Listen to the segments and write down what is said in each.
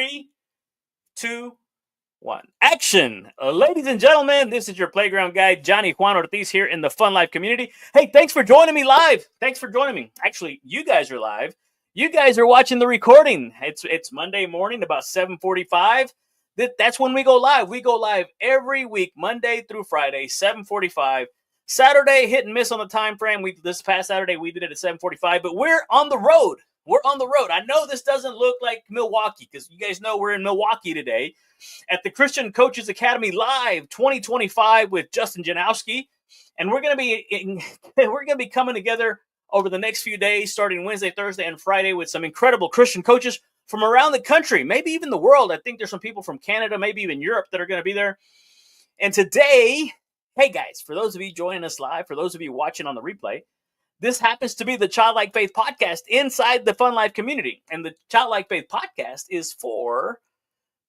3, 2, 1. Action! Ladies and gentlemen, this is your playground guide, JohnnyJuan Ortiz, here in the Fun Life community. Hey, thanks for joining me live. Thanks for joining me. Actually, you guys are live. You guys are watching the recording. It's Monday morning, about 7:45. That's when we go live. We go live every week, Monday through Friday, 7:45. Saturday, hit and miss on the time frame. This past Saturday, we did it at 7:45, but we're on the road. We're on the road. I know this doesn't look like Milwaukee, because you guys know we're in Milwaukee today at the Christian Coaches Academy Live 2025 with Justin Janowski, and we're going to be coming together over the next few days, starting Wednesday, Thursday, and Friday, with some incredible Christian coaches from around the country, maybe even the world. I think there's some people from Canada, maybe even Europe, that are going to be there. And today, hey guys, for those of you joining us live, for those of you watching on the replay, this happens to be the Childlike Faith Podcast inside the Fun Life community. And the Childlike Faith Podcast is for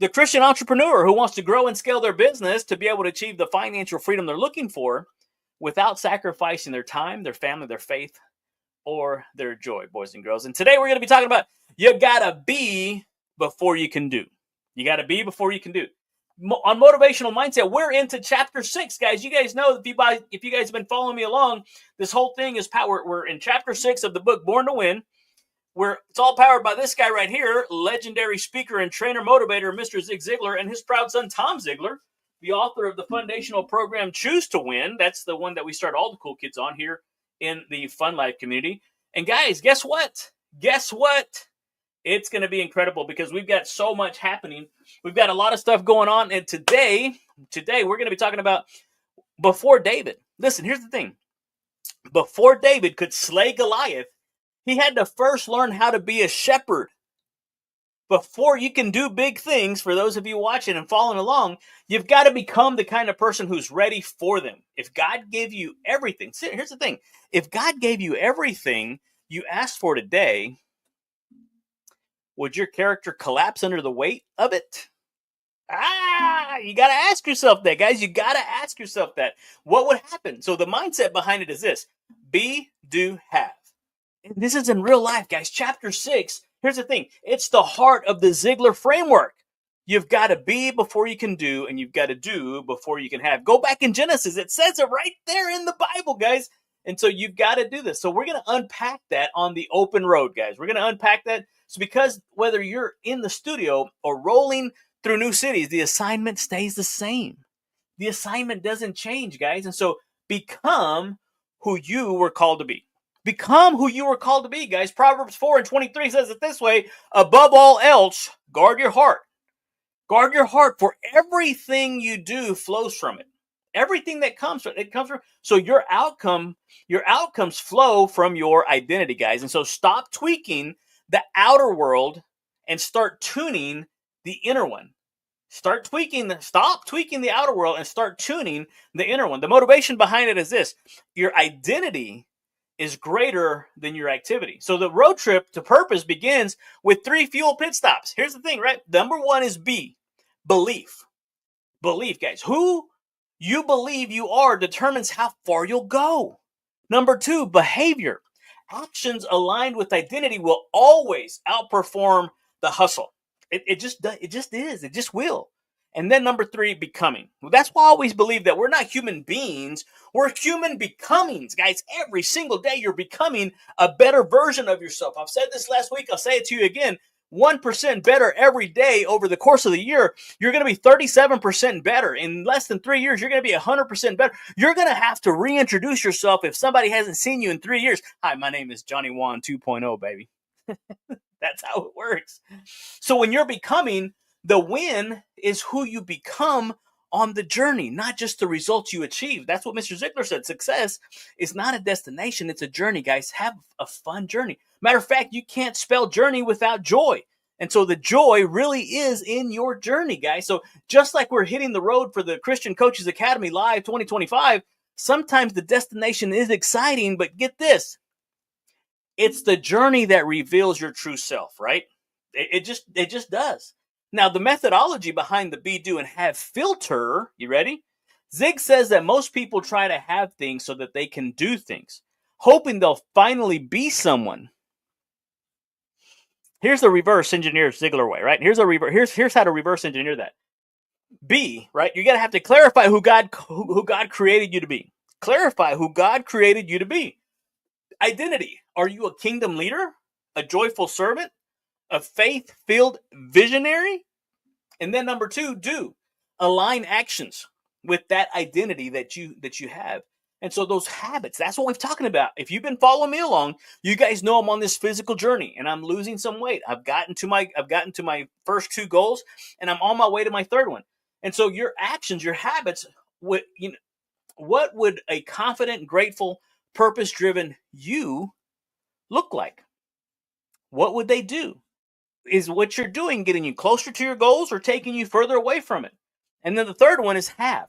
the Christian entrepreneur who wants to grow and scale their business to be able to achieve the financial freedom they're looking for without sacrificing their time, their family, their faith, or their joy, boys and girls. And today we're going to be talking about you got to be before you can do. You got to be before you can do. On Motivational Mindset, we're into chapter 6, guys. You guys know, if you guys have been following me along, this whole thing is power. We're in chapter 6 of the book, Born to Win. It's all powered by this guy right here, legendary speaker and trainer motivator, Mr. Ziglar, and his proud son, Tom Ziglar, the author of the foundational program, Choose to Win. That's the one that we start all the cool kids on here in the Fun Life community. And guys, guess what? It's going to be incredible because we've got so much happening. We've got a lot of stuff going on. And today we're going to be talking about before David. Listen, here's the thing. Before David could slay Goliath, he had to first learn how to be a shepherd. Before you can do big things, for those of you watching and following along, you've got to become the kind of person who's ready for them. If God gave you everything, here's the thing. If God gave you everything you asked for today, would your character collapse under the weight of it? You got to ask yourself that, guys. You got to ask yourself that. What would happen? So the mindset behind it is this: be, do, have. And this is in real life, guys. Chapter 6, here's the thing. It's the heart of the Ziglar framework. You've got to be before you can do, and you've got to do before you can have. Go back in Genesis. It says it right there in the Bible, guys. And so you've got to do this. So we're going to unpack that on the open road, guys. We're going to unpack that. So because whether you're in the studio or rolling through new cities, the assignment stays the same. The assignment doesn't change, guys. And so become who you were called to be. Become who you were called to be, guys. Proverbs 4:23 says it this way: above all else, guard your heart. Guard your heart, for everything you do flows from it. Everything that comes from it comes from. So your outcomes flow from your identity, guys. And so stop tweaking the outer world and start tuning the inner one. Stop tweaking the outer world and start tuning the inner one. The motivation behind it is this: your identity is greater than your activity. So the road trip to purpose begins with 3 fuel pit stops. Here's the thing, right? Number 1 is belief. Belief, guys. Who you believe you are determines how far you'll go. Number 2, behavior. Actions aligned with identity will always outperform the hustle. It just is. It just will. And then number 3, becoming. Well, that's why I always believe that we're not human beings. We're human becomings, guys. Every single day you're becoming a better version of yourself. I've said this last week. I'll say it to you again. 1% better every day over the course of the year. You're going to be 37% better. In less than 3 years, you're going to be 100% better. You're going to have to reintroduce yourself if somebody hasn't seen you in 3 years. Hi, my name is JohnnyJuan 2.0, baby. That's how it works. So when you're becoming, the win is who you become on the journey, not just the results you achieve. That's what Mr. Ziglar said. Success is not a destination. It's a journey, guys. Have a fun journey. Matter of fact, you can't spell journey without joy. And so the joy really is in your journey, guys. So just like we're hitting the road for the Christian Coaches Academy Live 2025, sometimes the destination is exciting, but get this. It's the journey that reveals your true self, right? It just does. Now, the methodology behind the be, do, and have filter, you ready? Zig says that most people try to have things so that they can do things, hoping they'll finally be someone. Here's the reverse engineer Ziglar way, right? Here's how to reverse engineer that. B, right? You gotta have to clarify who God created you to be. Clarify who God created you to be. Identity. Are you a kingdom leader? A joyful servant? A faith-filled visionary? And then number 2, do. Align actions with that identity that you have. And so those habits, that's what we're talking about. If you've been following me along, you guys know I'm on this physical journey and I'm losing some weight. I've gotten to my first 2 goals and I'm on my way to my third one. And so your actions, your habits, what would a confident, grateful, purpose-driven you look like? What would they do? Is what you're doing getting you closer to your goals or taking you further away from it? And then the third one is have.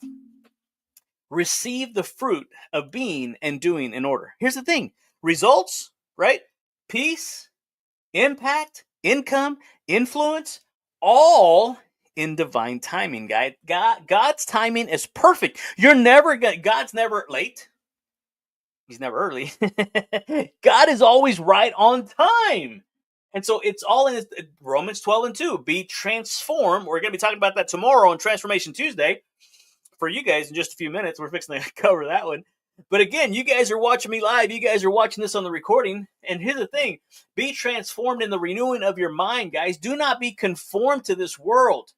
Receive the fruit of being and doing in order. Here's the thing. Results, right? Peace, impact, income, influence, all in divine timing, guys. God's timing is perfect. God's never late. He's never early. God is always right on time. And so it's all in Romans 12:2. Be transformed. We're going to be talking about that tomorrow on Transformation Tuesday. For you guys in just a few minutes, we're fixing to cover that one. But again, you guys are watching me live. You guys are watching this on the recording. And here's the thing. Be transformed in the renewing of your mind, guys. Do not be conformed to this world.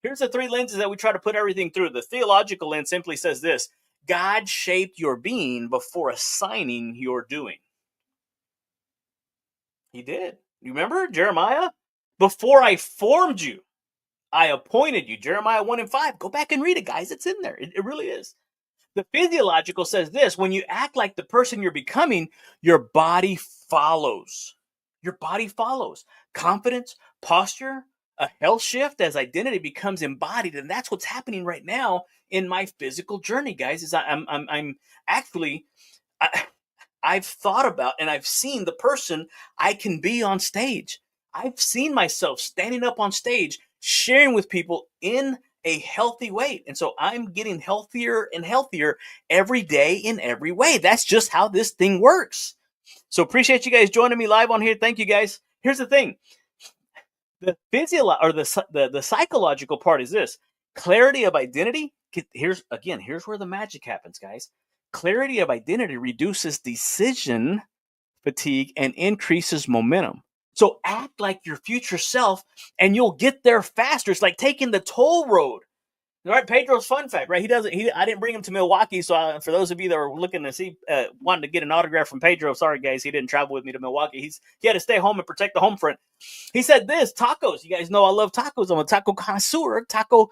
Here's the 3 lenses that we try to put everything through. The theological lens simply says this. God shaped your being before assigning your doing. He did. You remember Jeremiah? Before I formed you, I appointed you. Jeremiah 1:5. Go back and read it, guys. It's in there. It really is. The physiological says this. When you act like the person you're becoming, your body follows. Your body follows. Confidence, posture, a health shift as identity becomes embodied. And that's what's happening right now in my physical journey, guys. Is I'm actually... I've thought about and I've seen the person I can be on stage. I've seen myself standing up on stage, sharing with people in a healthy way. And so I'm getting healthier and healthier every day in every way. That's just how this thing works. So appreciate you guys joining me live on here. Thank you, guys. Here's the thing. The the psychological part is this. Clarity of identity. Here's where the magic happens, guys. Clarity of identity reduces decision fatigue and increases momentum. So act like your future self and you'll get there faster. It's like taking the toll road. All right, Pedro's fun fact, right? I didn't bring him to Milwaukee. So for those of you that are looking to see, wanting to get an autograph from Pedro, sorry guys, he didn't travel with me to Milwaukee. He had to stay home and protect the home front. He said this, tacos. You guys know I love tacos. I'm a taco connoisseur, taco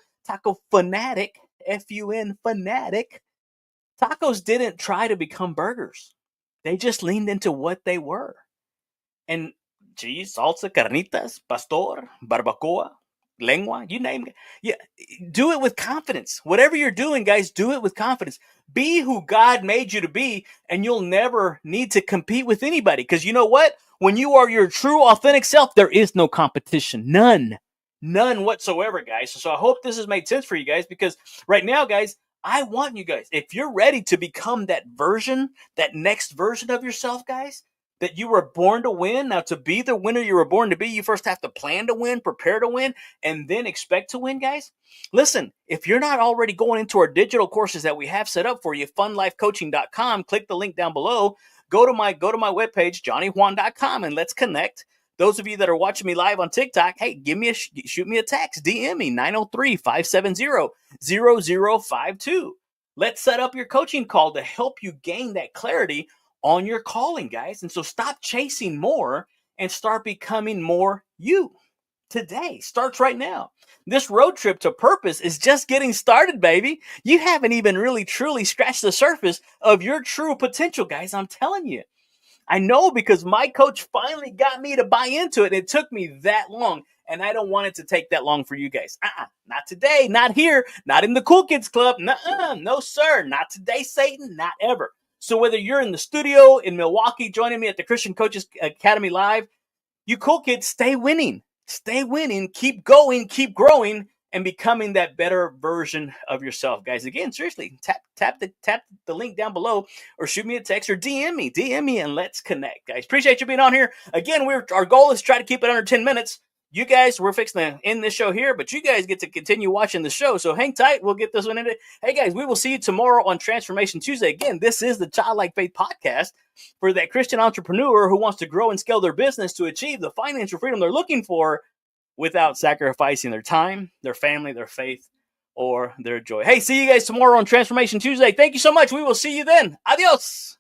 fanatic, F-U-N fanatic. Tacos didn't try to become burgers. They just leaned into what they were. And cheese, salsa, carnitas, pastor, barbacoa, lengua, you name it. Yeah, do it with confidence. Whatever you're doing, guys, do it with confidence. Be who God made you to be, and you'll never need to compete with anybody. Because you know what? When you are your true, authentic self, there is no competition. None whatsoever, guys. So I hope this has made sense for you guys, because right now, guys, I want you guys, if you're ready to become that next version of yourself, guys, that you were born to win. Now, to be the winner you were born to be, you first have to plan to win, prepare to win, and then expect to win, guys. Listen, if you're not already going into our digital courses that we have set up for you, funlifecoaching.com, click the link down below. Go to my webpage, JohnnyJuan.com, and let's connect. Those of you that are watching me live on TikTok, hey, shoot me a text, DM me, 903-570-0052. Let's set up your coaching call to help you gain that clarity on your calling, guys. And so stop chasing more and start becoming more you. Today starts right now. This road trip to purpose is just getting started, baby. You haven't even really truly scratched the surface of your true potential, guys. I'm telling you. I know, because my coach finally got me to buy into it. It took me that long, and I don't want it to take that long for you guys. Not today, not here, not in the Cool Kids Club. No, sir. Not today, Satan, not ever. So whether you're in the studio in Milwaukee joining me at the Christian Coaches Academy Live, you cool kids, stay winning. Stay winning, keep going, keep growing, and becoming that better version of yourself, guys. Again, seriously, tap the link down below, or shoot me a text, or DM me, and let's connect, guys. Appreciate you being on here. Again, our goal is to try to keep it under 10 minutes. You guys, we're fixing to end this show here, but you guys get to continue watching the show, so hang tight. We'll get this one in it. Hey, guys, we will see you tomorrow on Transformation Tuesday. Again, this is the Childlike Faith podcast for that Christian entrepreneur who wants to grow and scale their business to achieve the financial freedom they're looking for without sacrificing their time, their family, their faith, or their joy. Hey, see you guys tomorrow on Transformation Tuesday. Thank you so much. We will see you then. Adios.